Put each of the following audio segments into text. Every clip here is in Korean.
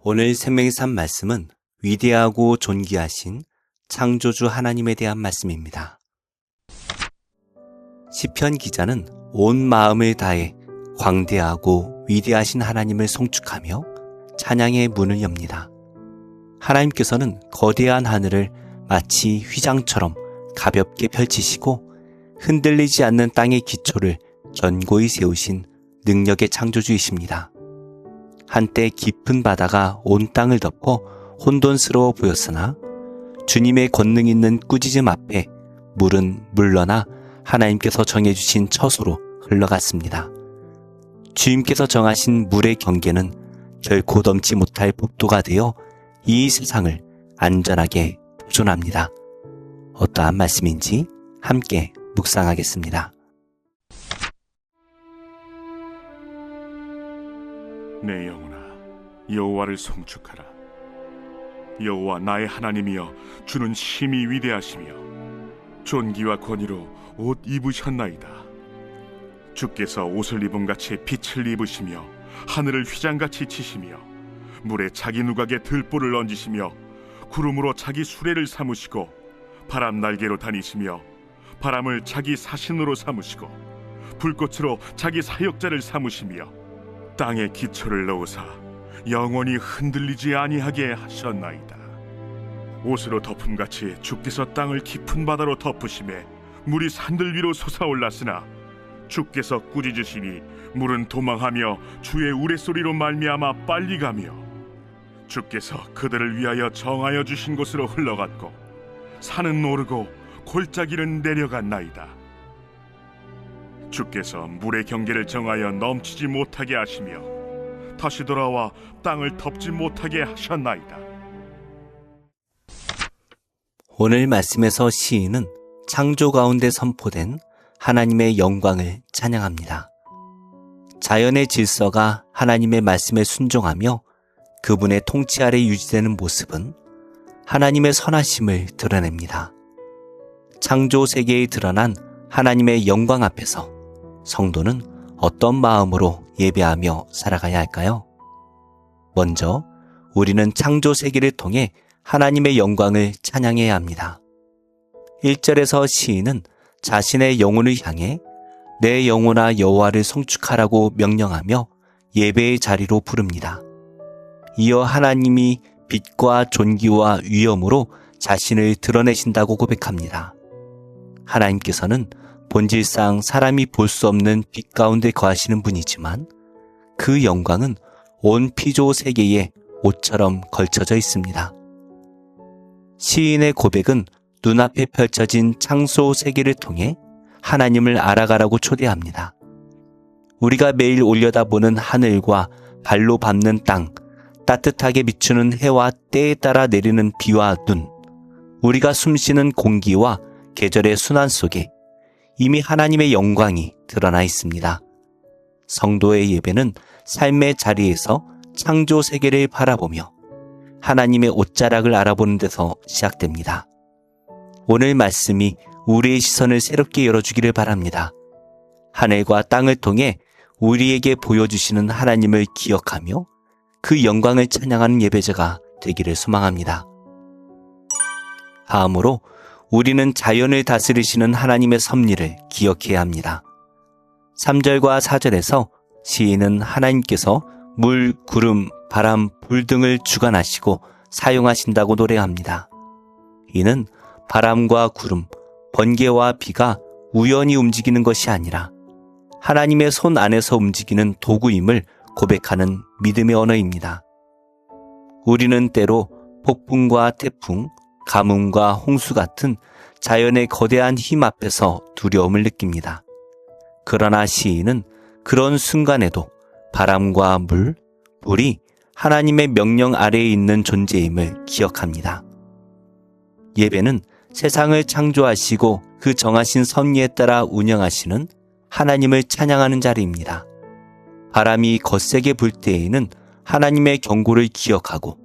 오늘 생명의 삶 말씀은 위대하고 존귀하신 창조주 하나님에 대한 말씀입니다. 시편 기자는 온 마음을 다해 광대하고 위대하신 하나님을 송축하며 찬양의 문을 엽니다. 하나님께서는 거대한 하늘을 마치 휘장처럼 가볍게 펼치시고 흔들리지 않는 땅의 기초를 견고히 세우신 능력의 창조주이십니다. 한때 깊은 바다가 온 땅을 덮어 혼돈스러워 보였으나 주님의 권능 있는 꾸짖음 앞에 물은 물러나 하나님께서 정해주신 처소로 흘러갔습니다. 주님께서 정하신 물의 경계는 결코 넘지 못할 폭도가 되어 이 세상을 안전하게 보존합니다. 어떠한 말씀인지 함께 묵상하겠습니다. 내 영혼아, 여호와를 송축하라. 여호와 나의 하나님이여, 주는 심히 위대하시며 존귀와 권위로 옷 입으셨나이다. 주께서 옷을 입음같이 빛을 입으시며 하늘을 휘장같이 치시며 물에 자기 누각에 들보를 얹으시며 구름으로 자기 수레를 삼으시고 바람 날개로 다니시며 바람을 자기 사신으로 삼으시고 불꽃으로 자기 사역자를 삼으시며 땅에 기초를 넣으사 영원히 흔들리지 아니하게 하셨나이다. 옷으로 덮음같이 주께서 땅을 깊은 바다로 덮으시매 물이 산들 위로 솟아올랐으나 주께서 꾸짖으시니 물은 도망하며 주의 우레소리로 말미암아 빨리 가며 주께서 그들을 위하여 정하여 주신 곳으로 흘러갔고 산은 오르고 골짜기는 내려갔나이다. 주께서 물의 경계를 정하여 넘치지 못하게 하시며 다시 돌아와 땅을 덮지 못하게 하셨나이다. 오늘 말씀에서 시인은 창조 가운데 선포된 하나님의 영광을 찬양합니다. 자연의 질서가 하나님의 말씀에 순종하며 그분의 통치 아래 유지되는 모습은 하나님의 선하심을 드러냅니다. 창조 세계에 드러난 하나님의 영광 앞에서 성도는 어떤 마음으로 예배하며 살아가야 할까요? 먼저 우리는 창조 세계를 통해 하나님의 영광을 찬양해야 합니다. 1절에서 시인은 자신의 영혼을 향해 내 영혼아 여호와를 송축하라고 명령하며 예배의 자리로 부릅니다. 이어 하나님이 빛과 존귀와 위엄으로 자신을 드러내신다고 고백합니다. 하나님께서는 본질상 사람이 볼 수 없는 빛 가운데 거하시는 분이지만 그 영광은 온 피조 세계에 옷처럼 걸쳐져 있습니다. 시인의 고백은 눈앞에 펼쳐진 창조 세계를 통해 하나님을 알아가라고 초대합니다. 우리가 매일 올려다보는 하늘과 발로 밟는 땅, 따뜻하게 비추는 해와 때에 따라 내리는 비와 눈, 우리가 숨쉬는 공기와 계절의 순환 속에 이미 하나님의 영광이 드러나 있습니다. 성도의 예배는 삶의 자리에서 창조 세계를 바라보며 하나님의 옷자락을 알아보는 데서 시작됩니다. 오늘 말씀이 우리의 시선을 새롭게 열어주기를 바랍니다. 하늘과 땅을 통해 우리에게 보여주시는 하나님을 기억하며 그 영광을 찬양하는 예배자가 되기를 소망합니다. 다음으로 우리는 자연을 다스리시는 하나님의 섭리를 기억해야 합니다. 3절과 4절에서 시인은 하나님께서 물, 구름, 바람, 불 등을 주관하시고 사용하신다고 노래합니다. 이는 바람과 구름, 번개와 비가 우연히 움직이는 것이 아니라 하나님의 손 안에서 움직이는 도구임을 고백하는 믿음의 언어입니다. 우리는 때로 폭풍과 태풍, 가뭄과 홍수 같은 자연의 거대한 힘 앞에서 두려움을 느낍니다. 그러나 시인은 그런 순간에도 바람과 물, 물이 하나님의 명령 아래에 있는 존재임을 기억합니다. 예배는 세상을 창조하시고 그 정하신 섭리에 따라 운영하시는 하나님을 찬양하는 자리입니다. 바람이 거세게 불 때에는 하나님의 경고를 기억하고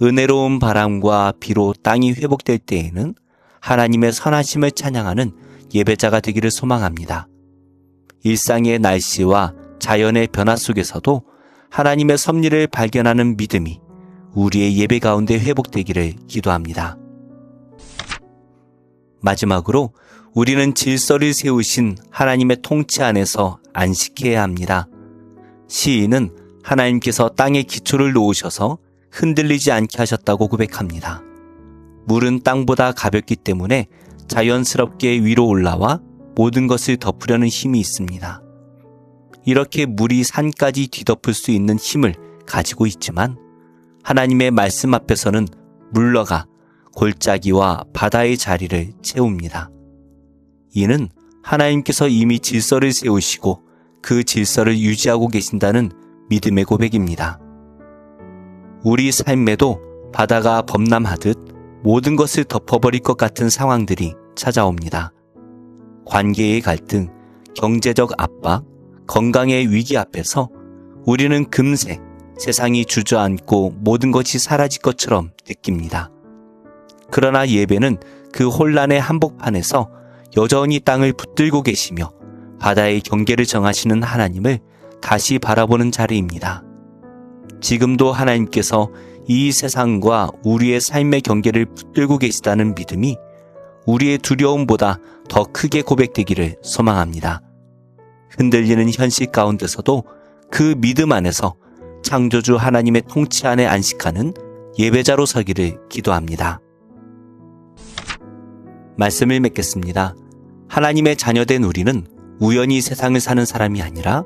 은혜로운 바람과 비로 땅이 회복될 때에는 하나님의 선하심을 찬양하는 예배자가 되기를 소망합니다. 일상의 날씨와 자연의 변화 속에서도 하나님의 섭리를 발견하는 믿음이 우리의 예배 가운데 회복되기를 기도합니다. 마지막으로 우리는 질서를 세우신 하나님의 통치 안에서 안식해야 합니다. 시인은 하나님께서 땅에 기초를 놓으셔서 흔들리지 않게 하셨다고 고백합니다. 물은 땅보다 가볍기 때문에 자연스럽게 위로 올라와 모든 것을 덮으려는 힘이 있습니다. 이렇게 물이 산까지 뒤덮을 수 있는 힘을 가지고 있지만 하나님의 말씀 앞에서는 물러가 골짜기와 바다의 자리를 채웁니다. 이는 하나님께서 이미 질서를 세우시고 그 질서를 유지하고 계신다는 믿음의 고백입니다. 우리 삶에도 바다가 범람하듯 모든 것을 덮어버릴 것 같은 상황들이 찾아옵니다. 관계의 갈등, 경제적 압박, 건강의 위기 앞에서 우리는 금세 세상이 주저앉고 모든 것이 사라질 것처럼 느낍니다. 그러나 예배는 그 혼란의 한복판에서 여전히 땅을 붙들고 계시며 바다의 경계를 정하시는 하나님을 다시 바라보는 자리입니다. 지금도 하나님께서 이 세상과 우리의 삶의 경계를 붙들고 계시다는 믿음이 우리의 두려움보다 더 크게 고백되기를 소망합니다. 흔들리는 현실 가운데서도 그 믿음 안에서 창조주 하나님의 통치 안에 안식하는 예배자로 서기를 기도합니다. 말씀을 맺겠습니다. 하나님의 자녀된 우리는 우연히 세상을 사는 사람이 아니라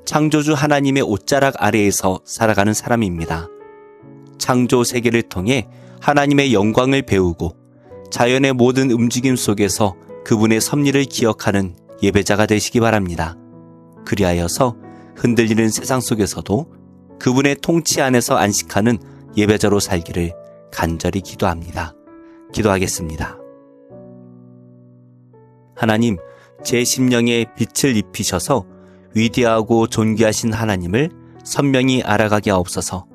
창조주 하나님의 옷자락 아래에서 살아가는 사람입니다. 창조 세계를 통해 하나님의 영광을 배우고 자연의 모든 움직임 속에서 그분의 섭리를 기억하는 예배자가 되시기 바랍니다. 그리하여서 흔들리는 세상 속에서도 그분의 통치 안에서 안식하는 예배자로 살기를 간절히 기도합니다. 기도하겠습니다. 하나님, 제 심령에 빛을 입히셔서 위대하고 존귀하신 하나님을 선명히 알아가게 하옵소서.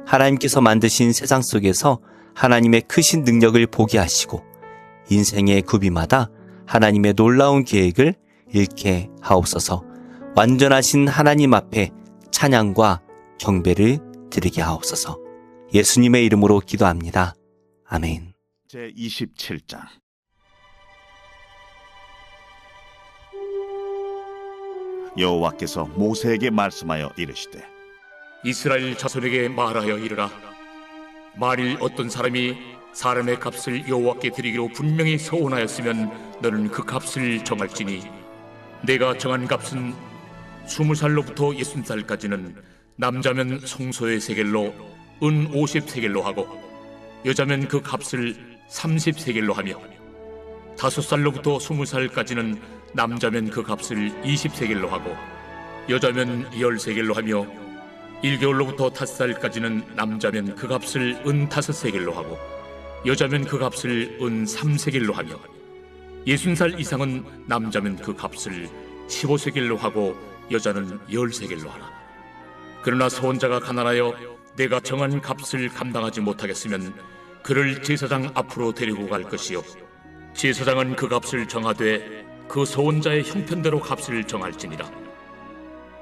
하나님께서 만드신 세상 속에서 하나님의 크신 능력을 보게 하시고 인생의 구비마다 하나님의 놀라운 계획을 잃게 하옵소서. 완전하신 하나님 앞에 찬양과 경배를 드리게 하옵소서. 예수님의 이름으로 기도합니다. 아멘. 제27장 여호와께서 모세에게 말씀하여 이르시되 이스라엘 자손에게 말하여 이르라. 만일 어떤 사람이 사람의 값을 여호와께 드리기로 분명히 서원하였으면 너는 그 값을 정할지니 내가 정한 값은 20살로부터 60살까지는 남자면 송소의 세겔로 은 50세겔로 하고 여자면 그 값을 30세겔로 하며 5살로부터 20살까지는 남자면 그 값을 20세겔로 하고 여자면 10세겔로 하며 1개월로부터 5살까지는 남자면 그 값을 은 5세겔로 하고 여자면 그 값을 은 3세겔로 하며 60살 이상은 남자면 그 값을 15세겔로 하고 여자는 10세겔로 하라. 그러나 서원자가 가난하여 내가 정한 값을 감당하지 못하겠으면 그를 제사장 앞으로 데리고 갈 것이요 제사장은 그 값을 정하되 그 서원자의 형편대로 값을 정할지니라.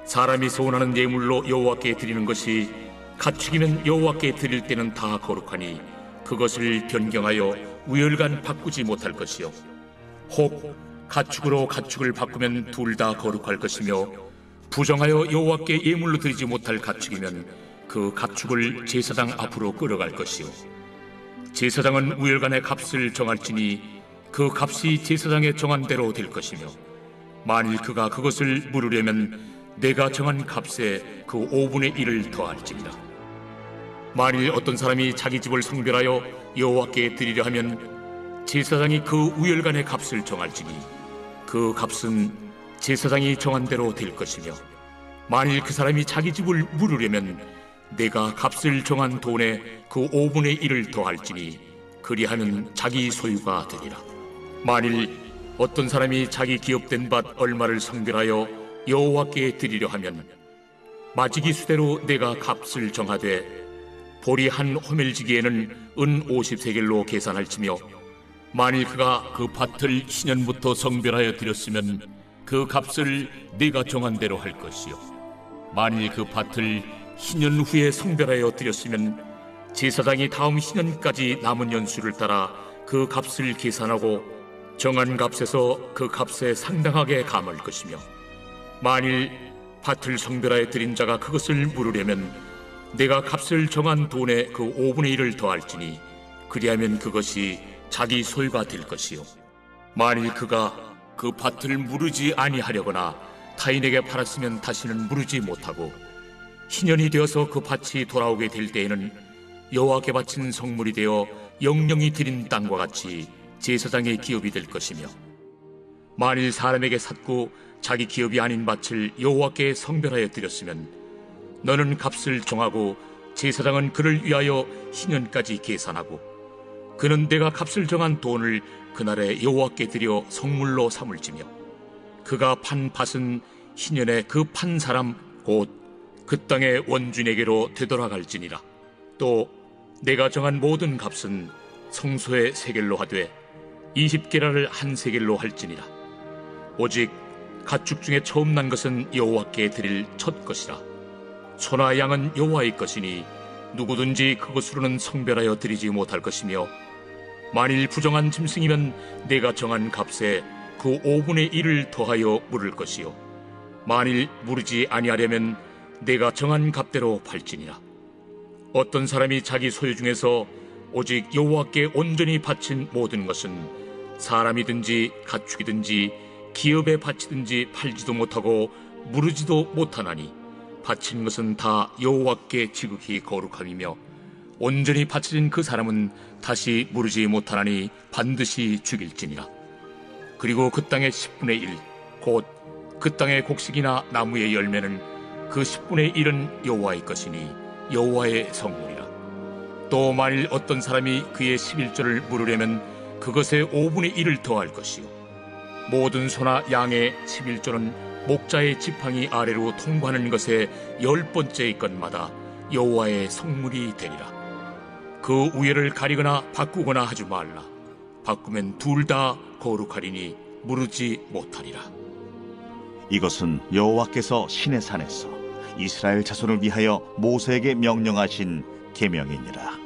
사람이 서원하는 예물로 여호와께 드리는 것이 가축이면 여호와께 드릴 때는 다 거룩하니 그것을 변경하여 우열간 바꾸지 못할 것이요 혹 가축으로 가축을 바꾸면 둘 다 거룩할 것이며 부정하여 여호와께 예물로 드리지 못할 가축이면 그 가축을 제사장 앞으로 끌어갈 것이요 제사장은 우열간의 값을 정할지니 그 값이 제사장의 정한 대로 될 것이며 만일 그가 그것을 물으려면 내가 정한 값에 그 5분의 1을 더할지니라. 만일 어떤 사람이 자기 집을 성별하여 여호와께 드리려 하면 제사장이 그 우열간의 값을 정할지니 그 값은 제사장이 정한 대로 될 것이며 만일 그 사람이 자기 집을 물으려면 내가 값을 정한 돈에 그 5분의 1을 더할지니 그리하면 자기 소유가 되리라. 만일 어떤 사람이 자기 기업된 밭 얼마를 성별하여 여호와께 드리려 하면 마지기 수대로 내가 값을 정하되 보리 한 호멜지기에는 은 50세겔로 계산할지며 만일 그가 그 밭을 신년부터 성별하여 드렸으면 그 값을 네가 정한 대로 할 것이요 만일 그 밭을 신년 후에 성별하여 드렸으면 제사장이 다음 희년까지 남은 연수를 따라 그 값을 계산하고 정한 값에서 그 값에 상당하게 감할 것이며, 만일 밭을 성별하여 드린 자가 그것을 물으려면 내가 값을 정한 돈의 그 5분의 1을 더할지니 그리하면 그것이 자기 소유가 될 것이요, 만일 그가 그 밭을 무르지 아니하려거나 타인에게 팔았으면 다시는 무르지 못하고 희년이 되어서 그 밭이 돌아오게 될 때에는 여호와께 바친 성물이 되어 영령이 드린 땅과 같이 제사장의 기업이 될 것이며, 만일 사람에게 샀고 자기 기업이 아닌 밭을 여호와께 성별하여 드렸으면 너는 값을 정하고 제사장은 그를 위하여 희년까지 계산하고 그는 내가 값을 정한 돈을 그날에 여호와께 드려 성물로 삼을지며, 그가 판 밭은 희년에 그 판 사람 곧 그 땅의 원주인에게로 되돌아갈지니라. 또 내가 정한 모든 값은 성소의 세겔로 하되 20게라를 한 세겔로 할지니라. 오직 가축 중에 처음 난 것은 여호와께 드릴 첫 것이라. 소나 양은 여호와의 것이니 누구든지 그것으로는 성별하여 드리지 못할 것이며, 만일 부정한 짐승이면 내가 정한 값에 그 5분의 1을 더하여 물을 것이요, 만일 무르지 아니하려면 내가 정한 값대로 팔지니라. 어떤 사람이 자기 소유 중에서 오직 여호와께 온전히 바친 모든 것은 사람이든지 가축이든지 기업에 바치든지 팔지도 못하고 무르지도 못하나니 바친 것은 다 여호와께 지극히 거룩함이며, 온전히 바쳐진 그 사람은 다시 무르지 못하나니 반드시 죽일지니라. 그리고 그 땅의 10분의 1 곧 그 땅의 곡식이나 나무의 열매는 그 10분의 1은 여호와의 것이니 여호와의 성물이라. 또 만일 어떤 사람이 그의 11조를 물으려면 그것의 5분의 1을 더할 것이요, 모든 소나 양의 11조는 목자의 지팡이 아래로 통과하는 것의 10번째의 것마다 여호와의 성물이 되리라. 그 우열을 가리거나 바꾸거나 하지 말라. 바꾸면 둘 다 거룩하리니 무르지 못하리라. 이것은 여호와께서 시내산에서 이스라엘 자손을 위하여 모세에게 명령하신 계명이니라.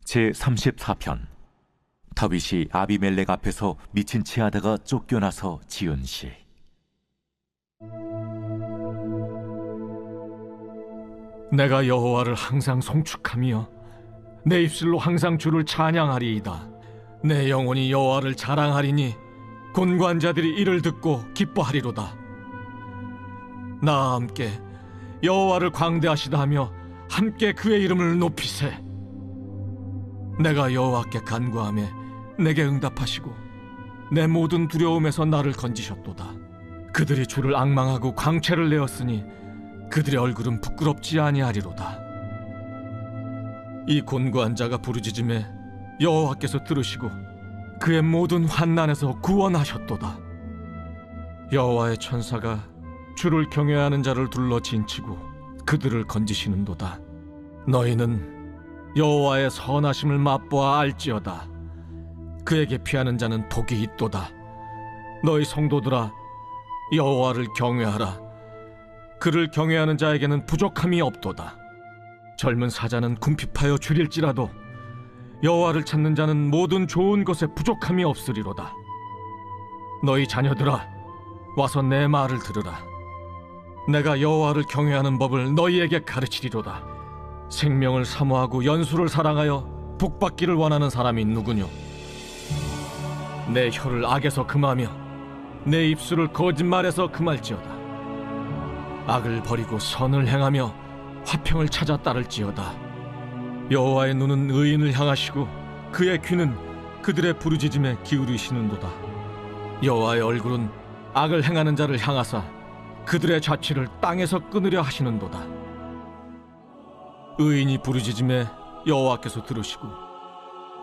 제34편. 다윗이 아비멜렉 앞에서 미친 채 하다가 쫓겨나서 지은 시. 내가 여호와를 항상 송축하며 내 입술로 항상 주를 찬양하리이다. 내 영혼이 여호와를 자랑하리니 곤관자들이 이를 듣고 기뻐하리로다. 나와 함께 여호와를 광대하시다 하며 함께 그의 이름을 높이세. 내가 여호와께 간구하며 내게 응답하시고 내 모든 두려움에서 나를 건지셨도다. 그들이 주를 앙망하고 광채를 내었으니 그들의 얼굴은 부끄럽지 아니하리로다. 이 곤고한 자가 부르짖음에 여호와께서 들으시고 그의 모든 환난에서 구원하셨도다. 여호와의 천사가 주를 경외하는 자를 둘러 진치고 그들을 건지시는도다. 너희는 여호와의 선하심을 맛보아 알지어다. 그에게 피하는 자는 복이 있도다. 너희 성도들아, 여호와를 경외하라. 그를 경외하는 자에게는 부족함이 없도다. 젊은 사자는 궁핍하여 줄일지라도 여호와를 찾는 자는 모든 좋은 것에 부족함이 없으리로다. 너희 자녀들아, 와서 내 말을 들으라. 내가 여호와를 경외하는 법을 너희에게 가르치리로다. 생명을 사모하고 연수를 사랑하여 복받기를 원하는 사람이 누구뇨? 내 혀를 악에서 금하며 내 입술을 거짓말에서 금할지어다. 악을 버리고 선을 행하며 화평을 찾아 따를지어다. 여호와의 눈은 의인을 향하시고 그의 귀는 그들의 부르짖음에 기울이시는도다. 여호와의 얼굴은 악을 행하는 자를 향하사 그들의 자취를 땅에서 끊으려 하시는도다. 의인이 부르짖음에 여호와께서 들으시고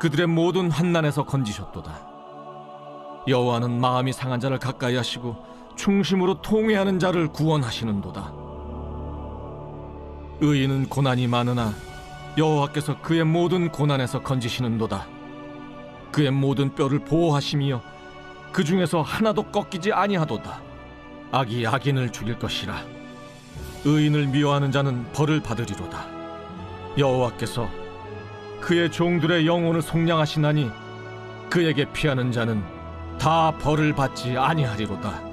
그들의 모든 환난에서 건지셨도다. 여호와는 마음이 상한 자를 가까이 하시고 충심으로 통회하는 자를 구원하시는도다. 의인은 고난이 많으나 여호와께서 그의 모든 고난에서 건지시는도다. 그의 모든 뼈를 보호하시며 그 중에서 하나도 꺾이지 아니하도다. 악이 악인을 죽일 것이라. 의인을 미워하는 자는 벌을 받으리로다. 여호와께서 그의 종들의 영혼을 속량하시나니 그에게 피하는 자는 다 벌을 받지 아니하리로다.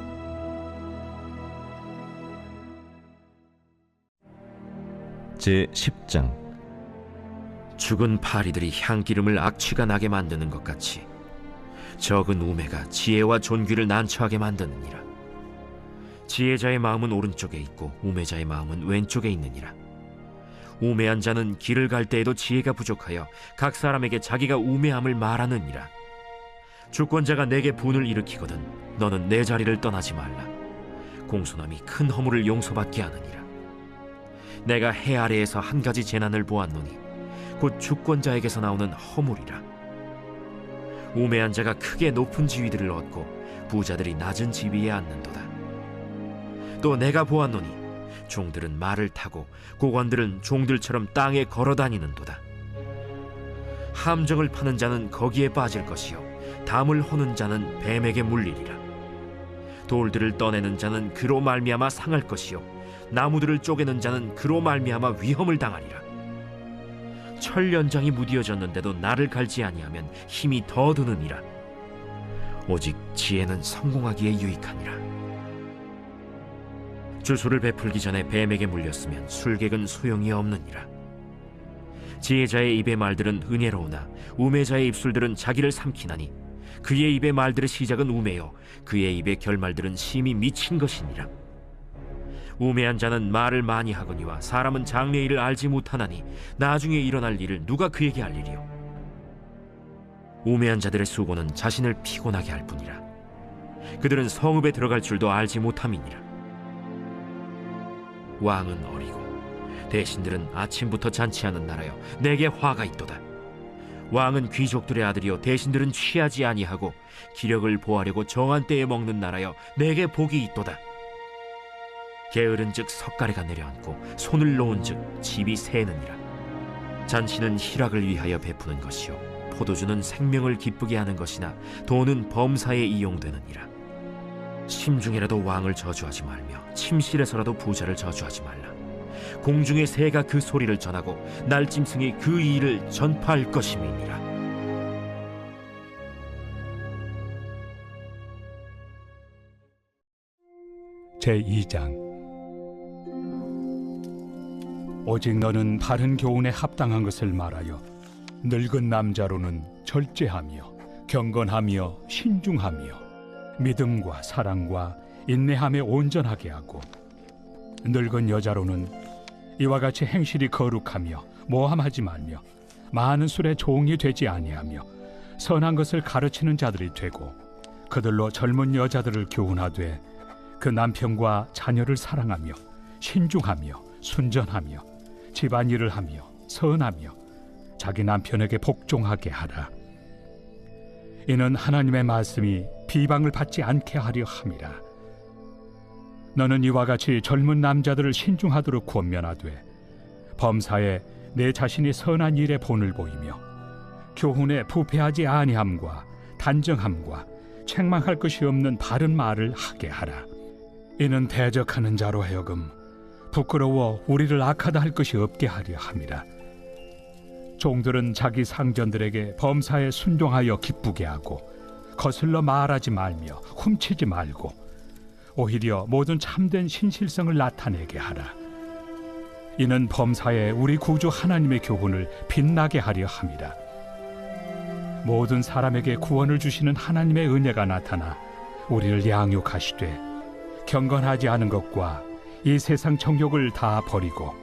제10장. 죽은 파리들이 향기름을 악취가 나게 만드는 것 같이 적은 우매가 지혜와 존귀를 난처하게 만드느니라. 지혜자의 마음은 오른쪽에 있고 우매자의 마음은 왼쪽에 있느니라. 우매한 자는 길을 갈 때에도 지혜가 부족하여 각 사람에게 자기가 우매함을 말하느니라. 주권자가 내게 분을 일으키거든 너는 내 자리를 떠나지 말라. 공손함이 큰 허물을 용서받게 하느니라. 내가 해 아래에서 한 가지 재난을 보았노니 곧 주권자에게서 나오는 허물이라. 우매한 자가 크게 높은 지위들을 얻고 부자들이 낮은 지위에 앉는도다. 또 내가 보았노니 종들은 말을 타고 고관들은 종들처럼 땅에 걸어다니는도다. 함정을 파는 자는 거기에 빠질 것이요 담을 허는 자는 뱀에게 물리리라. 돌들을 떠내는 자는 그로 말미암아 상할 것이요 나무들을 쪼개는 자는 그로 말미암아 위험을 당하리라. 철 연장이 무디어졌는데도 나를 갈지 아니하면 힘이 더 드느니라. 오직 지혜는 성공하기에 유익하니라. 주술을 베풀기 전에 뱀에게 물렸으면 술객은 소용이 없느니라. 지혜자의 입의 말들은 은혜로우나 우매자의 입술들은 자기를 삼키나니 그의 입의 말들의 시작은 우매요 그의 입의 결말들은 심히 미친 것이니라. 우매한 자는 말을 많이 하거니와 사람은 장래 일을 알지 못하나니 나중에 일어날 일을 누가 그에게 알리리요. 우매한 자들의 수고는 자신을 피곤하게 할 뿐이라. 그들은 성읍에 들어갈 줄도 알지 못함이니라. 왕은 어리고 대신들은 아침부터 잔치하는 나라여 내게 화가 있도다. 왕은 귀족들의 아들이요 대신들은 취하지 아니하고 기력을 보하려고 정한 때에 먹는 나라여 내게 복이 있도다. 게으른즉 석가래가 내려앉고 손을 놓은즉 집이 새느니라. 잔치는 희락을 위하여 베푸는 것이요 포도주는 생명을 기쁘게 하는 것이나 돈은 범사에 이용되느니라. 심중에라도 왕을 저주하지 말며 침실에서라도 부자를 저주하지 말라. 공중의 새가 그 소리를 전하고 날짐승이 그 일을 전파할 것임이니라. 제2장. 오직 너는 바른 교훈에 합당한 것을 말하여 늙은 남자로는 절제하며 경건하며 신중하며 믿음과 사랑과 인내함에 온전하게 하고 늙은 여자로는 이와 같이 행실이 거룩하며 모함하지 말며 많은 술에 종이 되지 아니하며 선한 것을 가르치는 자들이 되고 그들로 젊은 여자들을 교훈하되 그 남편과 자녀를 사랑하며 신중하며 순전하며 집안일을 하며 선하며 자기 남편에게 복종하게 하라. 이는 하나님의 말씀이 비방을 받지 않게 하려 함이라. 너는 이와 같이 젊은 남자들을 신중하도록 권면하되 범사에 내 자신이 선한 일에 본을 보이며 교훈에 부패하지 아니함과 단정함과 책망할 것이 없는 바른 말을 하게 하라. 이는 대적하는 자로 하여금 부끄러워 우리를 악하다 할 것이 없게 하려 함이라. 종들은 자기 상전들에게 범사에 순종하여 기쁘게 하고 거슬러 말하지 말며 훔치지 말고 오히려 모든 참된 신실성을 나타내게 하라. 이는 범사에 우리 구주 하나님의 교훈을 빛나게 하려 함이라. 모든 사람에게 구원을 주시는 하나님의 은혜가 나타나 우리를 양육하시되 경건하지 않은 것과 이 세상 정욕을 다 버리고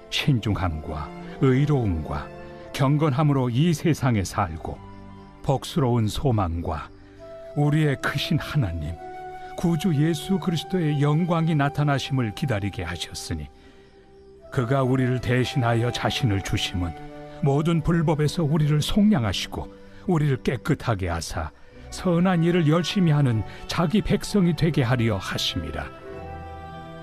신중함과 의로움과 경건함으로 이 세상에 살고 복스러운 소망과 우리의 크신 하나님 구주 예수 그리스도의 영광이 나타나심을 기다리게 하셨으니 그가 우리를 대신하여 자신을 주심은 모든 불법에서 우리를 속량하시고 우리를 깨끗하게 하사 선한 일을 열심히 하는 자기 백성이 되게 하려 하심이라.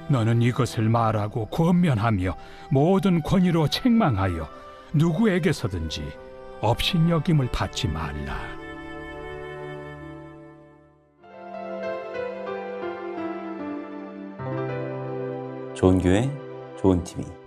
너는 이것을 말하고 권면하며 모든 권위로 책망하여 누구에게서든지 업신여김을 받지 말라. 좋은 교회, 좋은 TV.